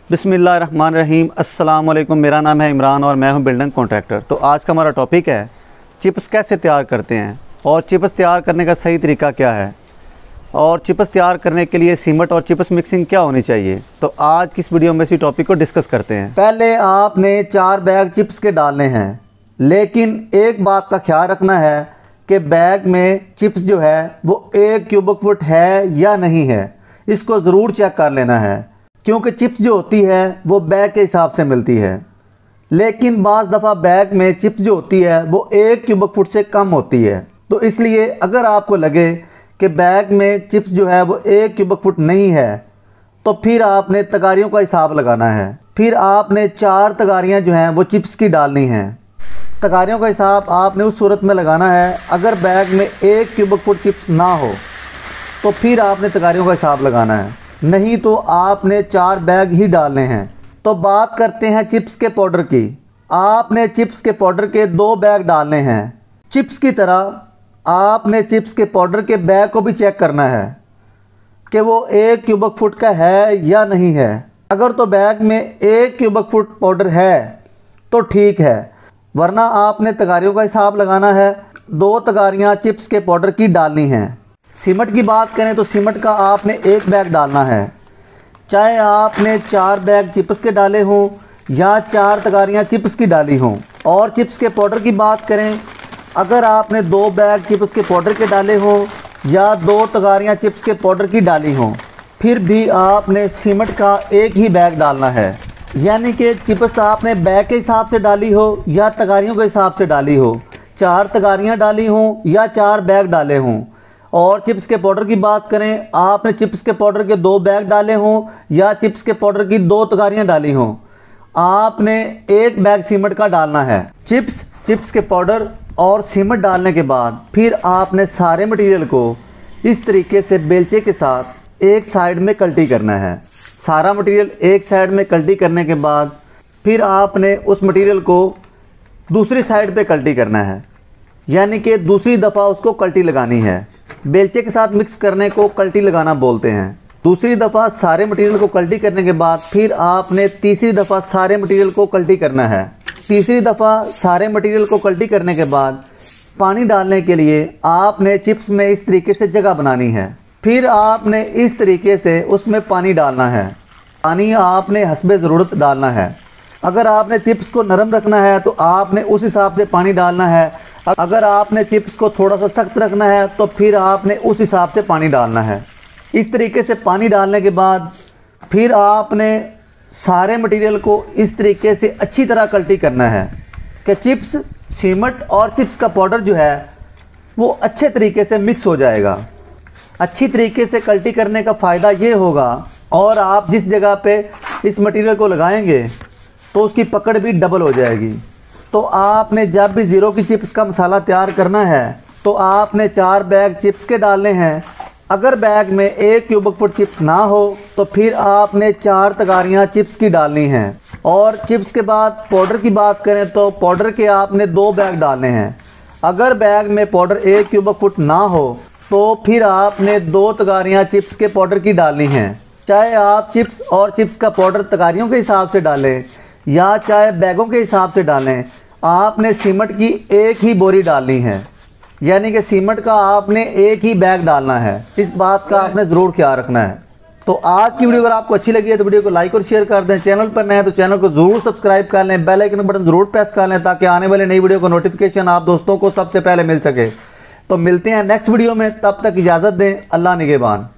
बिस्मिल्लाहिर्रहमानिर्रहीम। अस्सलाम वालेकुम। मेरा नाम है इमरान और मैं हूं बिल्डिंग कॉन्ट्रैक्टर। तो आज का हमारा टॉपिक है चिप्स कैसे तैयार करते हैं और चिप्स तैयार करने का सही तरीका क्या है और चिप्स तैयार करने के लिए सीमेंट और चिप्स मिक्सिंग क्या होनी चाहिए। तो आज की इस वीडियो में इसी टॉपिक को डिस्कस करते हैं। पहले आपने 4 बैग चिप्स के डालने हैं, लेकिन एक बात का ख्याल रखना है कि बैग में चिप्स जो है वो 1 क्यूबिक फुट है या नहीं है, इसको ज़रूर चेक कर लेना है, क्योंकि चिप्स जो होती है वो बैग के हिसाब से मिलती है। लेकिन बाज़ दफ़ा बैग में चिप्स जो होती है वो 1 क्यूबिक फुट से कम होती है। तो इसलिए अगर आपको लगे कि बैग में चिप्स जो है वो 1 क्यूबिक फुट नहीं है, तो फिर आपने तगारियों का हिसाब लगाना है। फिर आपने 4 तगारियाँ जो हैं वो चिप्स की डालनी हैं। तगारियों का हिसाब आपने उस सूरत में लगाना है, अगर बैग में 1 क्यूबिक फुट चिप्स ना हो तो फिर आपने तगारियों का हिसाब लगाना है, नहीं तो आपने 4 बैग ही डालने हैं। तो बात करते हैं चिप्स के पाउडर की। आपने चिप्स के पाउडर के 2 बैग डालने हैं। चिप्स की तरह आपने चिप्स के पाउडर के बैग को भी चेक करना है कि वो 1 क्यूबिक फुट का है या नहीं है। अगर तो बैग में 1 क्यूबिक फुट पाउडर है तो ठीक है, वरना आपने तगारियों का हिसाब लगाना है। 2 तगारियाँ चिप्स के पाउडर की डालनी हैं। सीमेंट की बात करें तो सीमेंट का आपने 1 बैग डालना है, चाहे आपने 4 बैग चिप्स के डाले हों या 4 तगारियाँ चिप्स की डाली हों। और चिप्स के पाउडर की बात करें, अगर आपने 2 बैग चिप्स के पाउडर के डाले हों या 2 तगारियाँ चिप्स के पाउडर की डाली हों, फिर भी आपने सीमेंट का 1 ही बैग डालना है। यानी कि चिप्स आपने बैग के हिसाब से डाली हो या तगारियों के हिसाब से डाली हो, 4 तगारियाँ डाली हों या 4 बैग डाले हों। और चिप्स के पाउडर की बात करें, आपने चिप्स के पाउडर के 2 बैग डाले हों या चिप्स के पाउडर की 2 तगारियाँ डाली हों, आपने 1 बैग सीमेंट का डालना है। चिप्स के पाउडर और सीमेंट डालने के बाद फिर आपने सारे मटेरियल को इस तरीके से बेलचे के साथ एक साइड में कल्टी करना है। सारा मटेरियल एक साइड में कल्टी करने के बाद फिर आपने उस मटेरियल को दूसरी साइड पे कल्टी करना है, यानी कि दूसरी दफ़ा उसको कल्टी लगानी है। बेलचे के साथ मिक्स करने को कल्टी लगाना बोलते हैं। दूसरी दफ़ा सारे मटेरियल को कल्टी करने के बाद फिर आपने तीसरी दफ़ा सारे मटेरियल को कल्टी करना है। तीसरी दफ़ा सारे मटेरियल को कल्टी करने के बाद पानी डालने के लिए आपने चिप्स में इस तरीके से जगह बनानी है। फिर आपने इस तरीके से उसमें पानी डालना है। पानी आपने हस्बे ज़रूरत डालना है। अगर आपने चिप्स को नरम रखना है तो आपने उस हिसाब से पानी डालना है। अगर आपने चिप्स को थोड़ा सा सख्त रखना है तो फिर आपने उस हिसाब से पानी डालना है। इस तरीके से पानी डालने के बाद फिर आपने सारे मटेरियल को इस तरीके से अच्छी तरह कल्टी करना है कि चिप्स, सीमेंट और चिप्स का पाउडर जो है वो अच्छे तरीके से मिक्स हो जाएगा। अच्छी तरीके से कल्टी करने का फ़ायदा ये होगा, और आप जिस जगह पे इस मटेरियल को लगाएंगे तो उसकी पकड़ भी डबल हो जाएगी। तो आपने जब भी ज़ीरो की चिप्स का मसाला तैयार करना है तो आपने 4 बैग चिप्स के डालने हैं। अगर बैग में 1 क्यूबिक फुट चिप्स ना हो तो फिर आपने 4 तगारियाँ चिप्स की डालनी हैं। और चिप्स के बाद पाउडर की बात करें तो पाउडर के आपने 2 बैग डालने हैं। अगर बैग में पाउडर 1 क्यूबिक फुट ना हो तो फिर आपने 2 तगारियाँ चिप्स के पाउडर की डालनी हैं। चाहे आप चिप्स और चिप्स का पाउडर तगारियों के हिसाब से डालें या चाहे बैगों के हिसाब से डालें, आपने सीमेंट की 1 ही बोरी डालनी है, यानी कि सीमेंट का आपने 1 ही बैग डालना है। इस बात का आपने ज़रूर ख्याल रखना है। तो आज की वीडियो अगर आपको अच्छी लगी है तो वीडियो को लाइक और शेयर कर दें। चैनल पर नए हैं तो चैनल को ज़रूर सब्सक्राइब कर लें, बेल आइकन बटन ज़रूर प्रेस कर लें ताकि आने वाले नई वीडियो को नोटिफिकेशन आप दोस्तों को सबसे पहले मिल सके। तो मिलते हैं नेक्स्ट वीडियो में, तब तक इजाज़त दें। अल्लाह निगहबान।